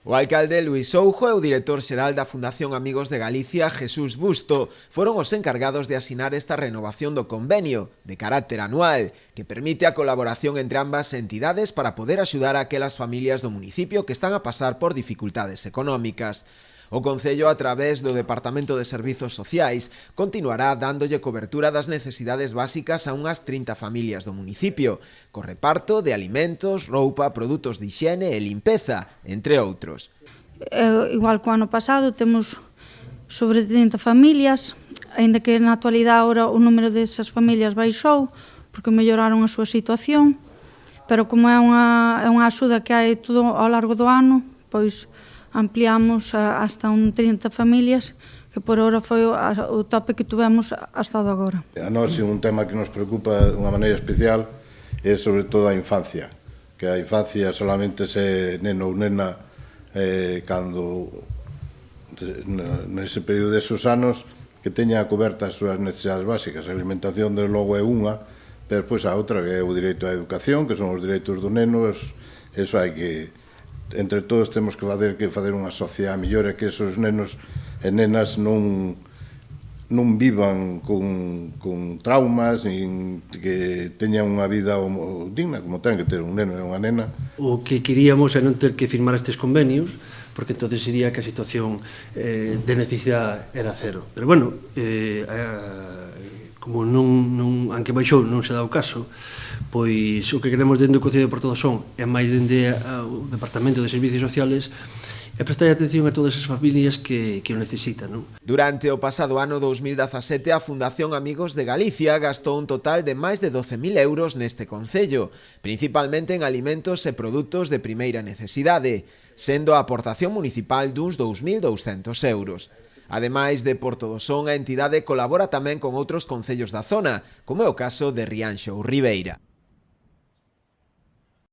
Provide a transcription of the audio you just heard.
O alcalde Luís Soujo e o director xeral da Fundación Amigos de Galicia, Jesús Busto, foron os encargados de asinar esta renovación do convenio, de carácter anual, que permite a colaboración entre ambas entidades para poder axudar a aquelas familias do municipio que están a pasar por dificultades económicas. O Concello, a través do Departamento de Servizos Sociais, continuará dándolle cobertura das necesidades básicas a unhas 30 familias do municipio, co reparto de alimentos, roupa, produtos de hixiene e limpeza, entre outros. Igual que o ano pasado, temos sobre 30 familias, aínda que na actualidade agora o número desas familias baixou, porque melloraron a súa situación, pero como é unha axuda que hai todo ao largo do ano, pois ampliamos hasta 30 familias, que por ahora foi o tope que tivemos hasta agora. A nós un tema que nos preocupa de unha maneira especial é sobre todo a infancia, que a infancia solamente se neno ou nena cando nese período desos anos que teña cobertas as súas necesidades básicas. A alimentación, de logo, é unha, pero depois a outra, que é o direito á educación, que son os direitos dos nenos. Eso hai que, entre todos, temos que fazer unha sociedade mellor e que esos nenos e nenas non vivan con traumas, nin que teñan unha vida digna, como ten que ter un neno e unha nena. O que queríamos é non ter que firmar estes convenios, porque entonces sería que a situación de necesidade era cero. Pero bueno, como aunque baixou non se dá o caso, pois o que queremos dentro do Concello de Portodosón é máis dende o Departamento de Servicios Sociales e prestar atención a todas as familias que o necesitan. Durante o pasado ano 2017, a Fundación Amigos de Galicia gastou un total de máis de 12.000 euros neste concello, principalmente en alimentos e produtos de primeira necesidade, sendo a aportación municipal duns 2.200 euros. Ademais de Portodosón, a entidade colabora tamén con outros concellos da zona, como é o caso de Rianxo ou Ribeira.